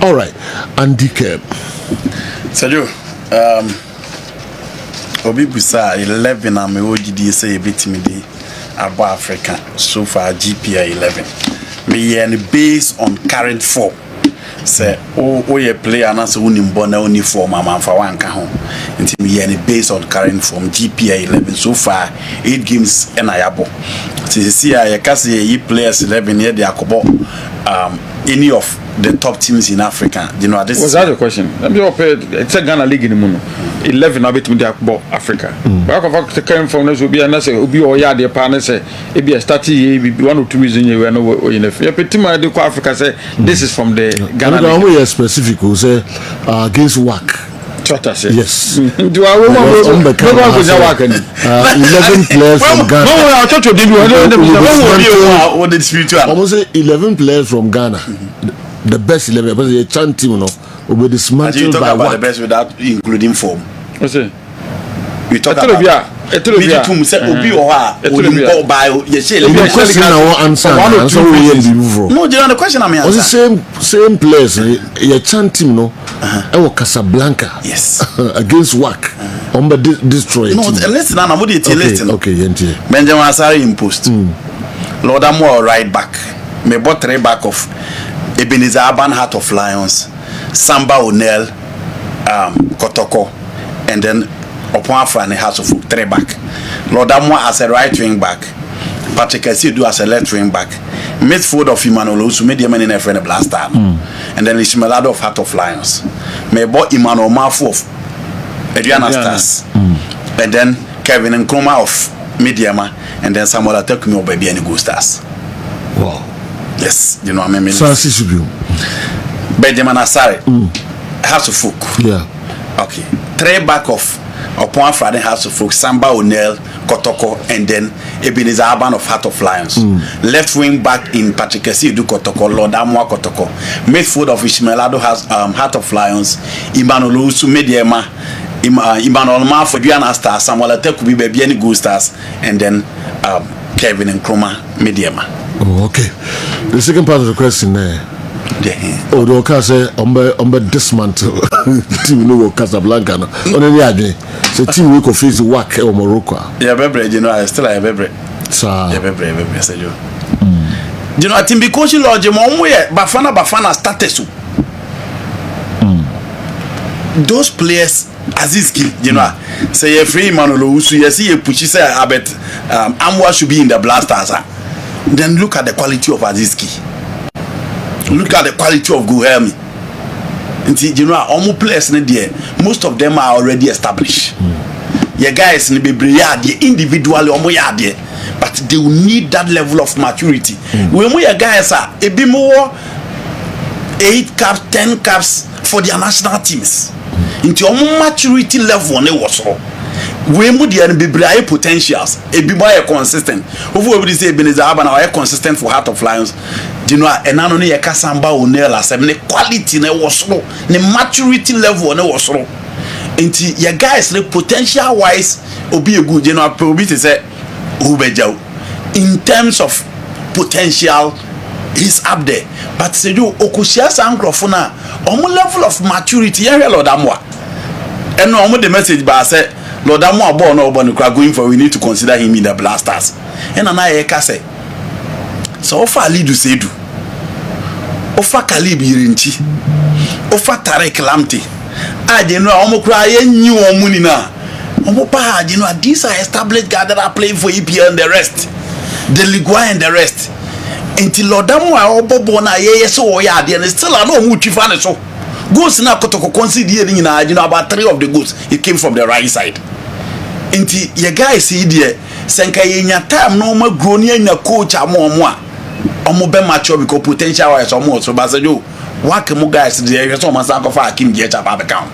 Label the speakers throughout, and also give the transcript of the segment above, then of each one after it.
Speaker 1: All right, Andy Kerm.
Speaker 2: Sergio, Obi Busa 11 and me OGD say a bit me the about Africa so far GPA 11. Me and based on current form. Say ye player and so unimbona only form man for one ho. Until me and based on current form GPA 11 so far 8 games and ayabo. See I can say players 11 here they are any of the top teams in Africa. You know this
Speaker 3: was that the question? Let me it's a Ghana league in the moon. 11 of it with Africa. But I can from this will be an answer will be or yeah, the partners say it be a study 1 or 2 reasons you know in the Africa say this is from the Ghana league.
Speaker 1: We are specific who say against WAC. Yes.
Speaker 3: Do I
Speaker 1: 11 players from Ghana. Almost say 11 players from Ghana. The best 11 because the chant team will be dismantled by
Speaker 2: about the best without including form.
Speaker 3: What's it?
Speaker 2: We talk about by no, the question I'm
Speaker 1: answering. Same players. Your chant team no. Casablanca.
Speaker 2: Yes.
Speaker 1: Against WAC. Destroy.
Speaker 2: No, listen. I'm going to listen.
Speaker 1: Okay.
Speaker 2: Benjamin Asare impost. Lord Amore right back. Me bought 3 back of Ebenezer Aban Heart of Lions, Samba O'Neill, Kotoko, and then upon Afrani House of 3 back. Lord Amwa as a right wing back, Patrick Esidu as a left wing back, midfield of Emmanuel Usu, medium in a friend of Blaster, and then Ishmaelado of Heart of Lions. Me bought Emmanuel Mafu of Adriana Stars, and then Kevin and Nkrumah of Mediama, and then Samuel Atekumi of Baby and Go Stars.
Speaker 1: Wow.
Speaker 2: Yes, you know what I mean. Benjamin Asare, House of Folk.
Speaker 1: Yeah.
Speaker 2: Okay. 3 back of upon Friday House of Folk, Samba O'Neill, Kotoko, and then Ebenezer Aban of Heart of Lions. Left wing back in Patrick Esidu Kotoko, Lord Amwa Kotoko. Midfield of Ishmaelado has Heart of Lions, Emmanuel Usu Mediema, Emmanuel Mafo, Diana Stars, Samuel Atekubi, Baby and Go Stars, and then Kevin and Nkrumah Mediema.
Speaker 1: Oh, okay. The second part of the question there. Oh, the Oka say umbe dismantle team no Casablanca no. On any adwene. So team we go face WAC or Morocco.
Speaker 2: Yeah, bebre, you know, I still have bebre.
Speaker 1: Sir.
Speaker 2: Yeah, bebre, say you. You know, I think because you lodge mo Bafana status. Those players Azizki, you know, say a free Emmanuel Usu, you see a push say Abet Amwa should be in the Blasters. Then look at the quality of Azizki. Look at the quality of Guhelmi. And see, you know, almost players in there, most of them are already established. Your guys in the Bibriad, individually, but they will need that level of maturity. When we are guys are a bit more 8 caps, 10 caps for their national teams. Into your maturity level, on so. We would be potentials, a be more consistent. Everybody say Ebenezer Aban are consistent for Heart of Lions. You know, and not only a Kasamba O'Neill as the quality ne was slow, the maturity level ne was slow. Into your guys, the potential wise, will be a good, you know, probably to say, in terms of potential, he's up there. But say you, Okusias Angrofuna, on level of maturity, yeah, Lord Amwa. And no, the message by say, Lord Amwa born or born going for, we need to consider him in the Blasters. And I say, so far lead to say do. Ofa Kalib Yirinchi, Ofa Tarek Lamte. I didn't know Omo cry new Munina. Omo pa, you know, these are established guys that are playing for EPL and the rest. The Ligua and the rest. Until Lord Amwa Obobona, yes, so yeah, and still I know Muchifane so. Goats now Kotoko considering you know about 3 of the goats. It came from the right side. Until your guys see there, Senka in your time no more grown in your coach or more. Omo be mature because potential wise almost so but you what can guys there so man sanko fa Kim get up at account.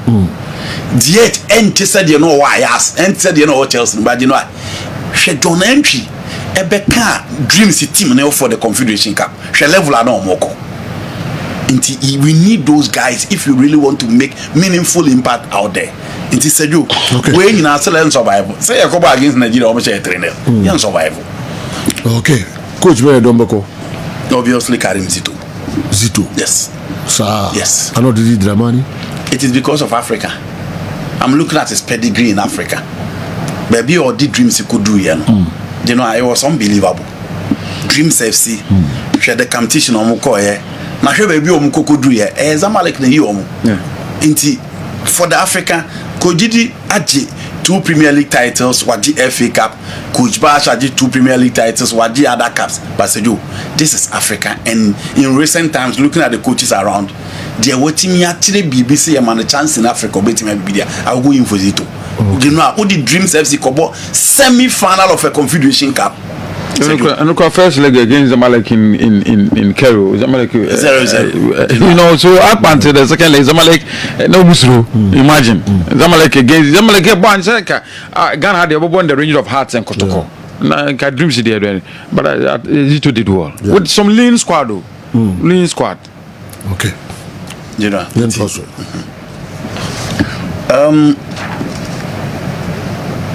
Speaker 2: Yet enti said you know why yes enti said you know what else but you know she don entry e be can dreams team na for the Confederation Cup. She level na omoko. We need those guys if you really want to make meaningful impact out there. Enti said you when you are still survival. Say you go against Nigeria almost a trainer. You survival.
Speaker 1: Okay. Coach Beredombeko.
Speaker 2: Obviously Karim Zito.
Speaker 1: Zito.
Speaker 2: Yes.
Speaker 1: Sir.
Speaker 2: Yes.
Speaker 1: I know the Dramani.
Speaker 2: It is because of Africa. I'm looking at his pedigree in Africa. Baby, all the dreams he could do here. You know, it was unbelievable. Dreams FC. Share the competition on Mukoye. Now, baby, Omuko could do here. Zamalek ne yomu. Inti for the African, Kojidi Aji 2 Premier League titles, Waji FA Cup, Coach Bash Aji 2 Premier League titles, Waji other cups. But this is Africa, and in recent times, looking at the coaches around, they are watching me actually BBC and a chance in Africa. I'll go in for it. You know, all the Dreams FC Kobo semi-final of a Confederation Cup.
Speaker 3: And look, first leg against Zamalek in Cairo. Zamalek 0-0. You know, so up until the second leg, Zamalek no Musru. Imagine Zamalek against Zamalek. Ghana had the in the range of Hearts and Kotoko. I dreams there, but it did well with some lean squad. Lean squad.
Speaker 1: Okay.
Speaker 2: You know.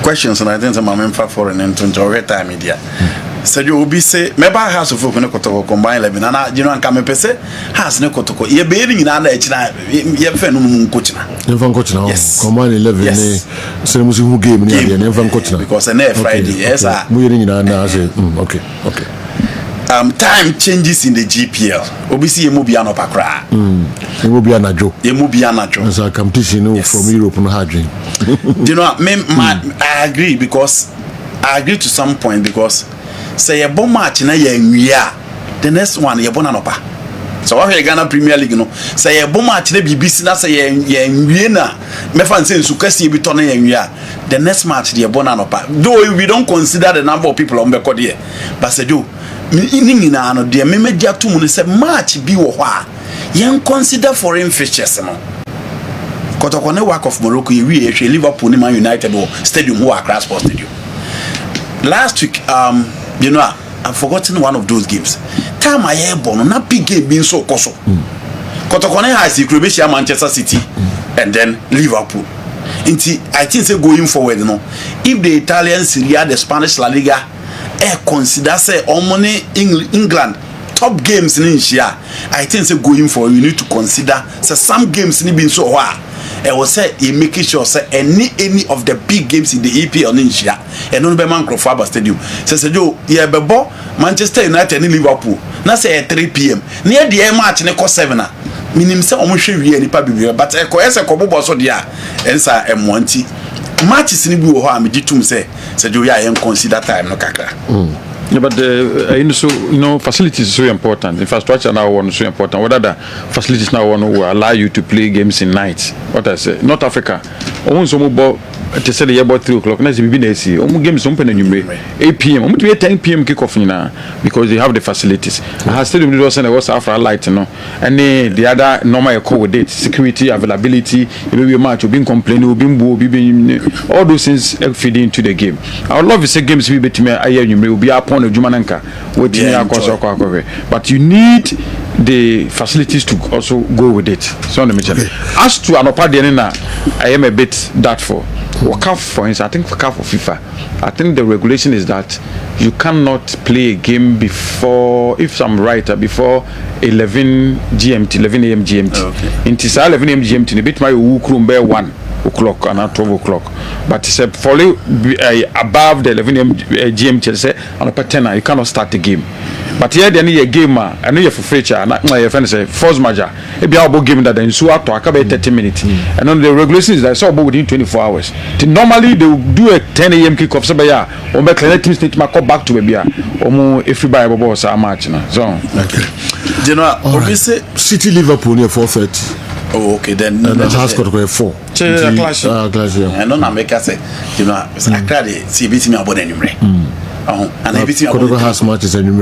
Speaker 2: Questions, and I think I'm a for an enjoy time media. So you will be say, maybe I have to focus combine 11, and you know, and come a pese has no kotoko. You're bearing in another China, you're fenum coaching.
Speaker 1: Yes, combine 11. Yes, so who game never coaching
Speaker 2: because an air Friday. Yes,
Speaker 1: okay.
Speaker 2: Time changes in the GPL. Obviously, Mubiano Pakra.
Speaker 1: Mubiana Joe.
Speaker 2: Mubiana Joe.
Speaker 1: As a competition from Europe and Hadrin.
Speaker 2: You know, I agree because I agree to some point because say a bomb match in a year, the next one you're born anopa. So what Ghana Premier League, you know, say a bomb match, the BBC, that's a Vienna, Mefan says, Sukasi Biton, the next match, you're born anopa. Though we don't consider the number of people on the court here, but say do. In ano dear me media to mun say match bi wo hwa yen consider foreign fixtures no kotokone work of Morocco we Liverpool ni Man United or stadium who Accra Sports Stadium last week. You know, I've forgotten one of those games. Time I hear born na big game being so koso kotokone has Croatia, Manchester City and then Liverpool. I think say going forward, you know, if the Italian Serie A, the Spanish La Liga consider say money England top games in Asia, I think say going for you need to consider say some games need been so hard. I will say he making sure say any of the big games in the EPL in Asia and no be man Crofaba Stadium. Say Joe, yeah bebo Manchester United and Liverpool. Na say at 3 p.m. near the match ne cost 7 minim say omo hwe wie nipa bibia but e ko ese ko bobo so dia ensa M1 matches ni bi wo ho am ditum say Joe ya yen consider time no kakra.
Speaker 3: Yeah, but you know, facilities is so important. Infrastructure now is so important. What other facilities now will allow you to play games in night? What I say, North Africa. To say the about 3 o'clock. Next, we be AC. Games open in 8 p.m. 10 p.m. kickoff because they have the facilities. I have stadium was after light, you know, and the other normal accommodate security availability. Maybe a match, being complaining, all those things feed into the game. I would love to say games we bet me. Will be upon a Jumananka. But you need the facilities to also go with it. So as to an opadianina, I am a bit doubtful. For instance, I think for FIFA, I think the regulation is that you cannot play a game before, if I'm right, before 11 GMT, 11 a.m. GMT. Okay. In 11 a.m. GMT, a bit my 1 o'clock and at 12 o'clock. But it's follow above the 11 a.m. GMT, say, and a 10, you cannot start the game. But here, they need a game, I know you're for feature, and my friend say, force major. Maybe I'll game that then so after I come 30 minutes. And then the regulation is that it's all about within 24 hours. Normally, they will do a 10 a.m. kickoff, so yeah, or make the teams need to come back to a beer, or more if you buy a boss a match. So,
Speaker 2: okay. You know, obviously,
Speaker 1: City Liverpool near 4:30.
Speaker 2: Oh, okay, then.
Speaker 1: And the house got to go 4.
Speaker 3: Clash.
Speaker 2: I don't know, make us say, you know, I cried, see, beat me about anyway. And I beat me
Speaker 1: about house matches and you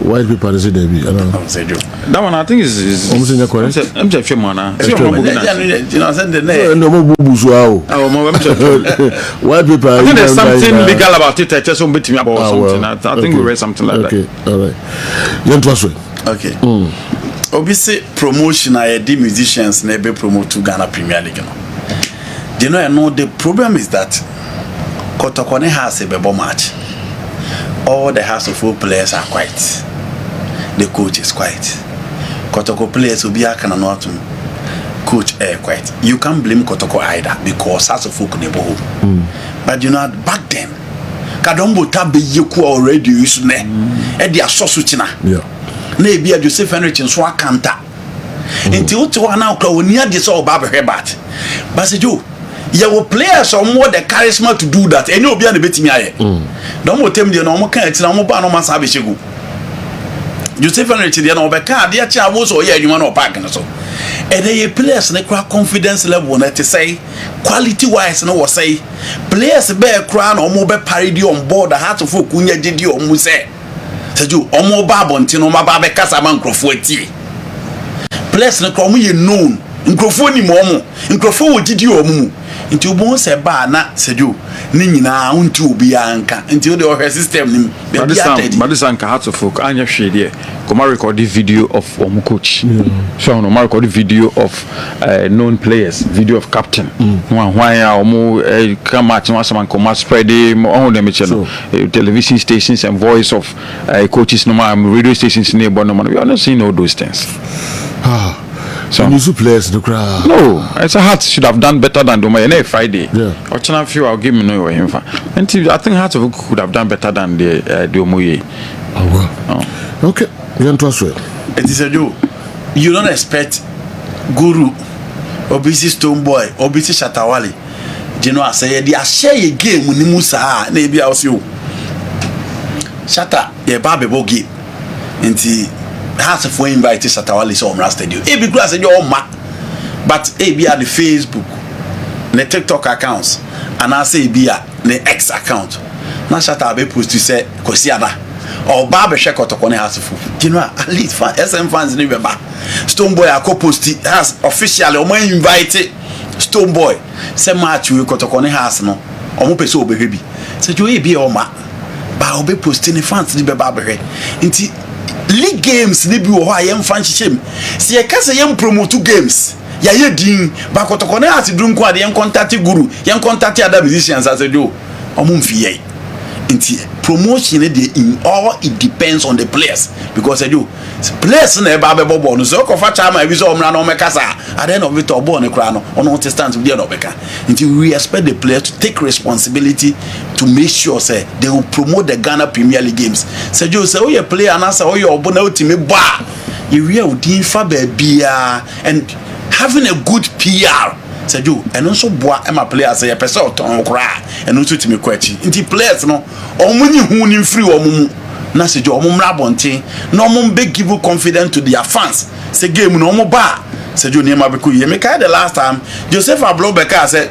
Speaker 1: white people say they be. I don't know.
Speaker 3: That one I think is
Speaker 1: almost in the correct.
Speaker 3: I'm just a man.
Speaker 2: You know, send the name.
Speaker 1: No more booze. White people.
Speaker 3: I think there's something legal about it. I just beat me about something. I think we read something like that.
Speaker 1: Okay, all right.
Speaker 2: Okay. Obviously, promotion I the musicians never promote to Ghana Premier League. You know, I know the problem is that Kotokone has a bebo match. All the House of Four players are quiet. The coach is quiet. Kotoko players will be a cannot coach quiet. You can't blame Kotoko either because as a folk neighborhood. But you know, back then, Kadombo Tabe Yuku already used ne, Eddie Asosuchina.
Speaker 1: Yeah.
Speaker 2: Maybe a Joseph Henry in Swakanta. Until 2 o'clock, near this all Baba Herbert. But say you will players or more the charisma to do that, and you'll be on the betting. Don't tell me the normal can't no man Sabichigu. Joseph Henry, the Novaka, dear child was or yeah, you want to pack and so. And they players and a confidence level to say quality wise no was say players bear crown or mobile parody on board the heart of Fukunya did you almost say you almost babon tino mababe casaman crofoti players na crown you known in crofoni momo in crofo did you omu into bon se ba na said you nina unto be anka until the system nim
Speaker 3: but this anka heart of folk anya hwe there come record the video of coach so no record the video of known players video of captain why come match one come spread on them channel television stations and voice of coaches no radio stations nearby no we are not seeing all those things.
Speaker 1: So you players the crowd.
Speaker 3: No, it's a Hearts should have done better than Doma Friday.
Speaker 1: Yeah.
Speaker 3: Or Channel few I'll give me no way. And I think Hearts of could have done better than the Omoye.
Speaker 1: Oh well. Oh. Okay. You don't trust it.
Speaker 2: It is a do. You don't expect Guru or BC Stoneboy or BC Shatawali. You know I say they are share a game with Musa maybe I'll see you. Shatta a Babebo game. Into Hearts of invite Shatawali so on stadium. Be because your ma, but be at the Facebook, the TikTok accounts, and I say be at the X account. Now Shatta be post to say Kosiana or Baba Sheko to Kone House of you know at least SM fans never back. Stoneboy a co-post has officially or my invited Stoneboy. Say match you to Kone House no or mo peso be heavy. Say you be or ma, but be posting the fans the Baba head. League games ni bi wo ho ayem fan hihiem se ye kase yem promote games ya ye din ba kotokone ati drum ko ade yen contact guru yen contact other musicians as do omumfiye nti promotion dey in all it depends on the players because do players na e ba be bobo no so ko fa chama e bi so omra na o mekasa at the end of it obo ne kra no ono stand with the obeka nti we expect the players to take responsibility to make sure say they will promote the Ghana Premier League games say you say oh you player and say oh you obo na ultimate ba you real din fa ba bia and having a good PR say you and also boa e ma players say person oton kra and also timi kwachi nti players no omunyi hu ni free omumu na say you omumra bonten na omum be give confidence to their fans say game no omu ba say you name abeku ye make the last time Joseph Ablobeka say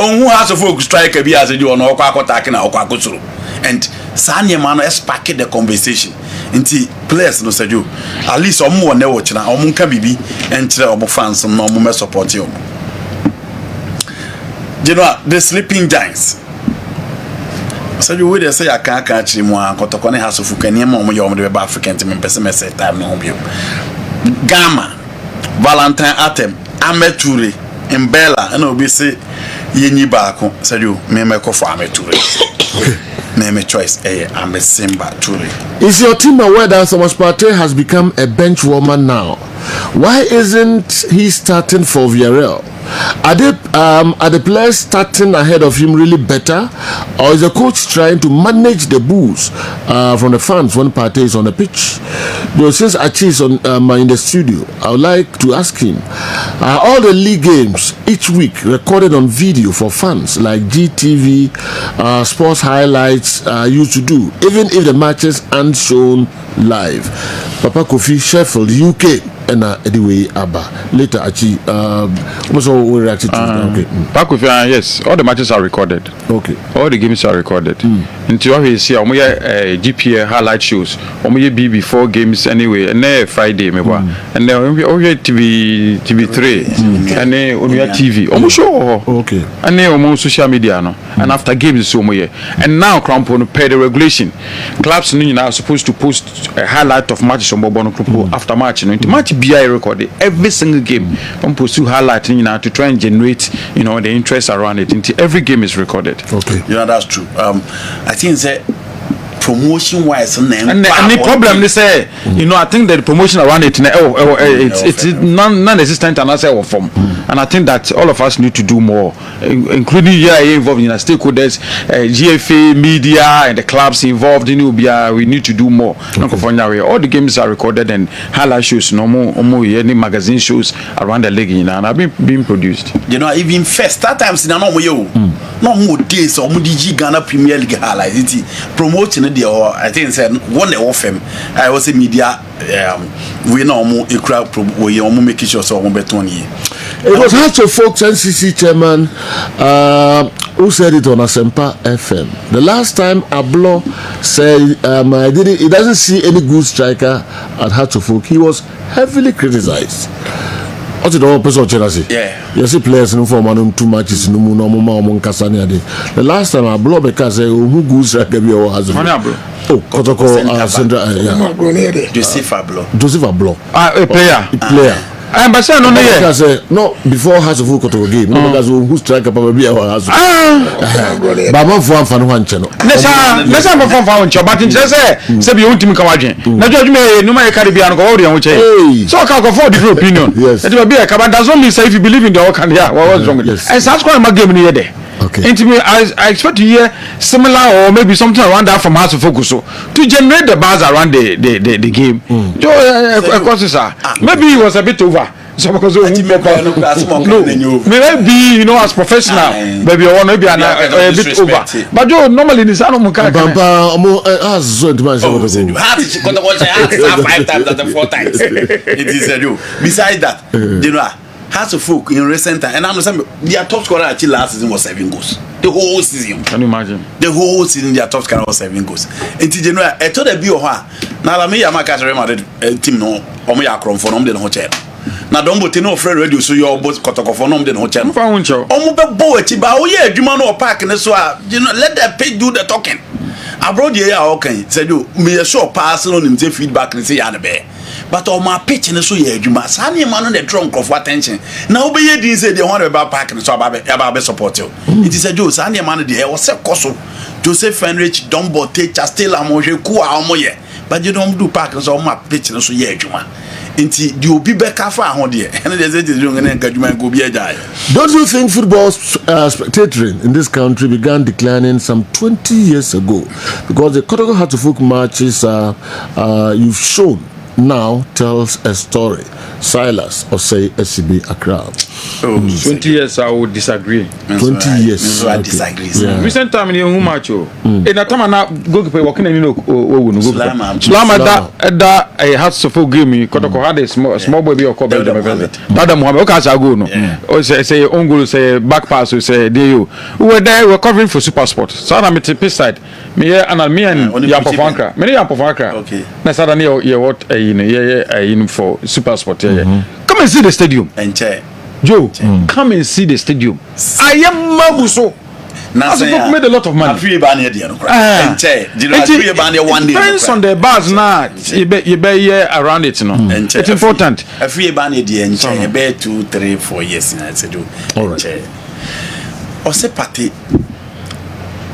Speaker 2: on who has a folk striker be as you on okwa attacking na okwa kosoro and sanye man no spark the conversation nti players no say you at least omu won na watch na omu nka bibi entre omu fans no omu me support you. You know the sleeping giants. So you would say I can't catch him one kotokone has of Fukani mom you the African team person say time no home you. Gamma, Valentine Atem, Ameture, and Bella, and obi say Yeni Bako, said you me ko for Ameture. Name a choice, I'm a Simba Ture.
Speaker 1: Is your team aware that Thomas Partey has become a bench warmer now? Why isn't he starting for Villarreal? Are the players starting ahead of him really better, or is the coach trying to manage the boos from the fans when Partey is on the pitch? Though since Achi is in the studio, I would like to ask him: are all the league games each week recorded on video for fans like GTV, sports highlights used to do, even if the matches aren't shown live? Papa Kofi, Sheffield, UK. And anyway, Abba. Later, actually, also we reacted to okay.
Speaker 3: Back with yes, all the matches are recorded.
Speaker 1: Okay.
Speaker 3: All the games are recorded. Until we see, we GPA highlight shows. We before games anyway, and then Friday, maybe. And then we TV3, and then we TV. Show.
Speaker 1: Okay.
Speaker 3: And then on social media, no. And after games, so we. And now, Crampon pay the regulation. Clubs are supposed to post a highlight of matches on Bobono after match. Match BI recorded every single game. On pursue highlighting to try and generate the interest around it. Until every game is recorded.
Speaker 1: Okay.
Speaker 2: That's true. I think that promotion wise
Speaker 3: and the problem is say you know I think that the promotion around it it's non-existent and that's our form and I think that all of us need to do more including involved in stakeholders GFA media and the clubs involved in Ubia. We need to do more. All the games are recorded and highlight shows no more any magazine shows around the league and have been being produced.
Speaker 2: You know even first that times in no more days or MDG Ghana Premier League highlights promoting the I think said one of them I was a media we know more a crowd we are making sure so one better year.
Speaker 1: It was Hearts of Folks NCC chairman who said it on Asempa FM. The last time Ablo said he doesn't see any good striker at Hearts of Folk, he was heavily criticized. What's the whole person Chelsea?
Speaker 2: Yeah.
Speaker 1: You see players in form 2 matches no Kasania. The last time Ablo because who good striker be or has oh Kotoko
Speaker 2: Joseph Ablo.
Speaker 1: A player.
Speaker 3: But say no
Speaker 1: because no before has of Koto game no because who strike up be our house but man for fan one channel
Speaker 3: let's have for but in say be ultimate kawadwen na judge me no my Caribbean go ori an che so can go for different opinion
Speaker 1: yes
Speaker 3: it will be a kaban does not mean say if you believe in the can here what was wrong and that's why my game here there.
Speaker 1: Okay.
Speaker 3: And to me, I expect to hear similar or maybe something around that from House of Focus to generate the buzz around the game. Of course, sir. Maybe it was a bit over. So because maybe you know as professional, maybe I want to be a bit over. But Joe normally this animal can't.
Speaker 2: Has 5 times than 4 times. It is a do. Besides that, you know. Hearts of Folk in recent time, and I'm saying their top scorer actually last season was 7 goals. The whole season.
Speaker 3: Can you imagine?
Speaker 2: The whole season their top scorer was 7 goals. And in general, I told the BOA. Now me ya maka Real Madrid team no. Omo ya krom for no de no hotel. Na don bote no free radio so your both kotoko for no de no hotel. Omo be bo echi ba o ye adwuma no park ne so a you know let the page do the talking. Abroad here okay. Said you me sure pass no nim feedback ne say ya na be. But on my pitch in the so yeah, you must have man on the trunk of attention. Now, be ye say they want about parking so about support you. It is a Joe, Sandy man, the was a coso. Joseph Fenrich, Dumbo, Teacher, still a moje, Kua, Moye. But you don't do parking so my pitch in the so yeah, Juma. Inti you be back after on dear, and there's a young and engagement go be a guy.
Speaker 1: Don't you think football spectatoring in this country began declining some 20 years ago? Because the Kotoko Hearts of Folk matches you've shown now tells a story. Silas or say SCB Accra.
Speaker 3: 20 years I would disagree.
Speaker 1: 20 years.
Speaker 2: So I disagree.
Speaker 3: Yeah. Recent time in who match in a time na go play working in Slama that a Hearts of Folk game Kotoko had a small baby or called Dada Mohammed Okasa go no. Or say own goal say back pass or say they who were there were covering for Super Sport. So I'm at the side. Me and Yapofanka. Many Yapofanka. Okay. Na sada ni what for Super Sport. Come and see the stadium. Joe, come and see the stadium. I am Mabuso. Nasa made a lot of money. Depends on the bars now. You be around it, no. It's important.
Speaker 2: A free banner the enche. Be 2, 3, 4 years. I said, all right. Or say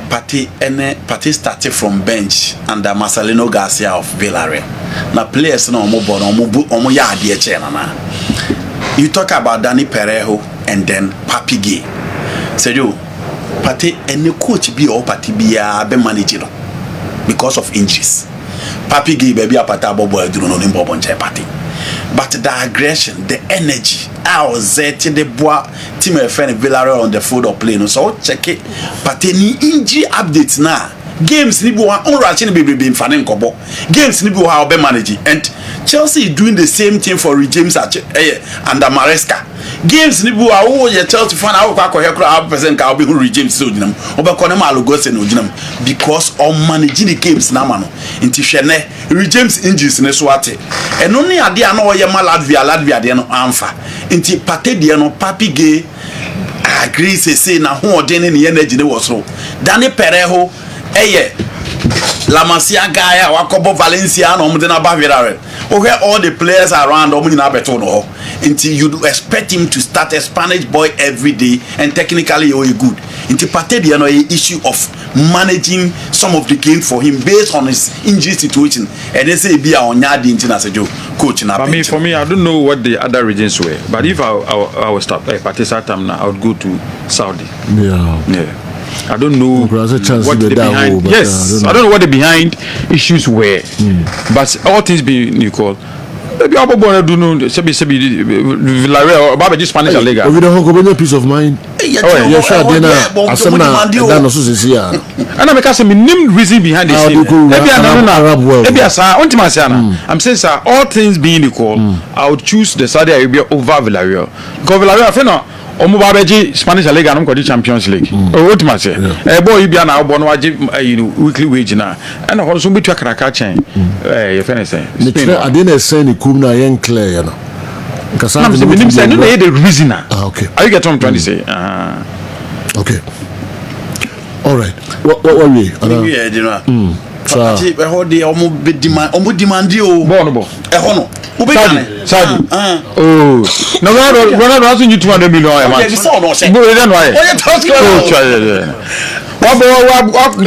Speaker 2: Party started from bench under Marcelino Garcia of Villarreal. Now players no omo ya adie che na. You talk about Danny Perejo and then Papi Gay. Say you Party any coach be or Party be managing because of injuries. Papi Gay baby a pata bobo do no nimbo bonche Party. But the aggression, the energy, our zet the bois team friend Villarreal on the field of play. No, so check it. But any injury updates now. Games ni bo on rushing be fanning kobo. Games ni bo how be managing. And Chelsea is doing the same thing for James under Maresca. Games ni bo how you Chelsea fan how kwa here crowd person ka be who James so dinam. Oba kono ma logo se no dinam because on managing the games na ma no. Nti hwene James injuries ne so ate. Eno ni ade ana o ye ma Latvia de no amfa. Nti Pate de no Papi Gay agree say na ho ode ne energy ne wo so. Danny Perejo La Masia guy, Wakobo Valencia, no Mudena Baviare. where all the players around until you expect him to start a Spanish boy every day and technically you're good. Until Pate the issue of managing some of the game for him based on his injury situation. And they say be on Yadi as a coach.
Speaker 3: For me, I don't know what the other regions were, but if I was start Pate Satam now, I would go to Saudi. Yeah. I don't know what the behind. Yes, I don't know what the behind issues were, but all things being equal. Maybe I'm going to do no. Villarreal or Baba just Spanish Liga.
Speaker 1: We don't have a peace of mind. Yeah, sure. Then
Speaker 3: and I'm saying the reason behind this. I'm saying, sir, all things being equal, I would choose the Saudi Arabia over Villarreal. Because Villarreal, I know. Omubabeji Spanish League and the Champions League. What you say? Boy, you be an album weekly wage now, and also be to a cracker chain. If anything,
Speaker 1: I didn't say any kumna yen clear, because I'm
Speaker 3: saying the reason.
Speaker 1: Okay.
Speaker 3: Are you get what I'm trying to say?
Speaker 1: Okay. All right. What were we?
Speaker 2: Yeah, you know. I hold the demand you.
Speaker 3: Bonobo. Saudi.
Speaker 2: Oh.
Speaker 3: No, Ronaldo hasn't you 200 million.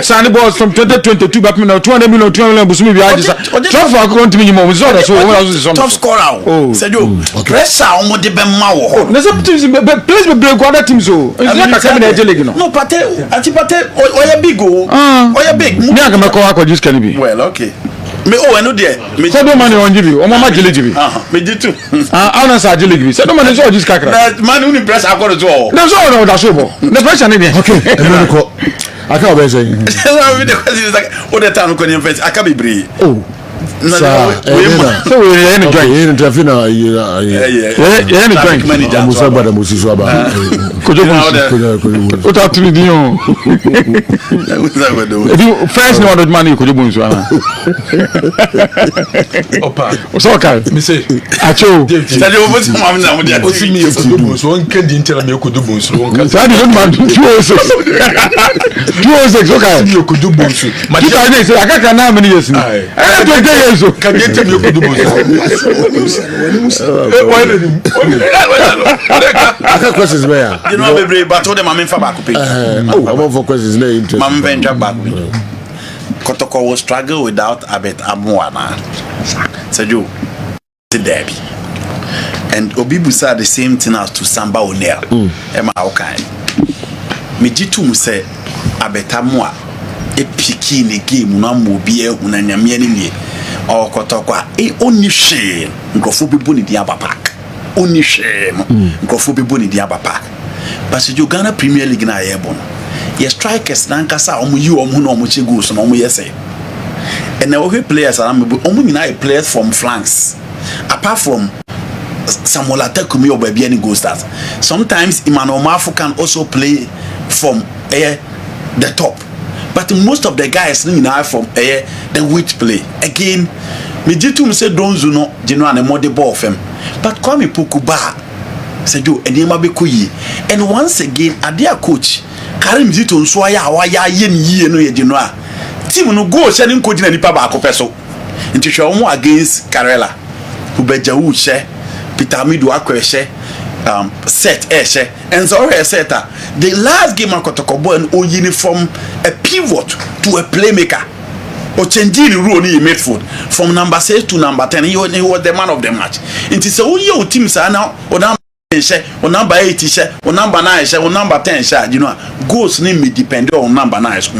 Speaker 3: Signing balls from 2022 back now 200 million busumi bi aje transfer account me mo so that so
Speaker 2: top scorer said you pressure omo de be ma wo ho
Speaker 3: na some teams place be break other teams so it's like a cabinet league
Speaker 2: no Pate oya big oya big
Speaker 3: me agama ko akọ just can be
Speaker 2: well okay me I know there
Speaker 3: me so do money on gibi o mama jele gibi
Speaker 2: me jitu
Speaker 3: ana sa jele gibi so do money so just kakra
Speaker 2: na man uni press akọ to all
Speaker 3: na so no da so bo the pressure ne
Speaker 1: okay I can't be saying.
Speaker 2: The question is like, all the time, I can't be brave.
Speaker 1: Oh, so we're in the drink. You're in the drink. You're in the drink. I'm sorry, but I'm so bad. Could you put out to me? First, no other money could you bring to Anna? So, okay, me say, I chose.
Speaker 2: Tell you what's my name.
Speaker 4: What's me? One can't tell me you could do bones. I
Speaker 3: didn't want 206. 206, okay.
Speaker 4: You could do bones.
Speaker 3: My child is like I can't have many years. I
Speaker 4: can you tell me you could do bones?
Speaker 1: I got questions where
Speaker 2: you know, baby, but told them I'm in for back.
Speaker 1: I want for questions.
Speaker 2: Mam venture back. Kotoko will struggle without Abet Amuana. Said you, the Debbie. And Obibu said the same thing as to Samba O'Neill. Emma Okai. Mijitu say Abetamua. A picky in a game, no more beer, unanyamiani, or Kotokwa, a only shame, Gofubi Buni Diaba Park. Only shame, Gofubi Buni Diaba Park. But you Ghana Premier League na airborne. Your strikers nankasa you omuno omuche goals no yese. And now we players are players from flanks. Apart from Samuel Atekumi or baby any goal stars. Sometimes Emmanuel Mafu can also play from the top. But most of the guys now from the which play. Again, me jitu say Donzu no general and more the ball of him. But Kwame Pokuba said you and him be kuyi. And once again, a dear coach, Karim Zito Swaya waya yen ye no ye general. Team no go sending coach na nipa ba akopeso. Nti hwe omo against Karela. Ubeja wu she Peter Midu akwehye set she and so set the last game akotokobo and o uniform a pivot to a playmaker. Or changing the role in midfield from number 6 to number 10. He was the man of the match. It is all your teams are now or number 8 or number 9 or number 10 you know goals name me depend on number 9 so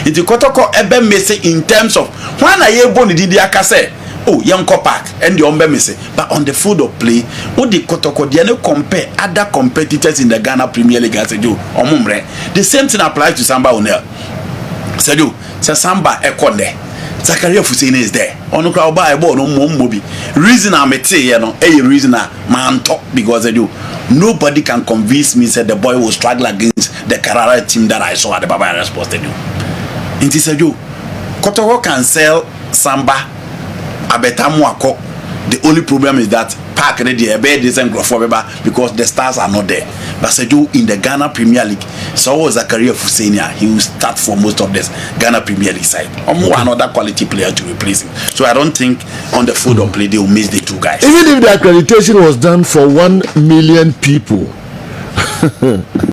Speaker 2: it is kotoko ebe messy in terms of when I born the Diakase oh young park and the ombe messy but on the field of play what the kotoko they no compare other competitors in the Ghana Premier League as you omumre the same thing applies to Samba O'Neill. Sedu Samba Ekonde Zakaria Fusine is there. On crowd by a ball no mobi. Reason I'm a reason man talk because I do. Nobody can convince me that the boy will struggle against the Carrara team that I saw at the Baba Sports Stadium. It is a do. Kotoko can sell Samba Abetamuako. The only problem is that park ready a bed is and because the stars are not there. But Seju in the Ghana Premier League, so was a career for senior. He will start for most of this Ghana Premier League side. Another quality player to replace him. So I don't think on the field of play they will miss the two guys.
Speaker 1: Even if the accreditation was done for 1 million people.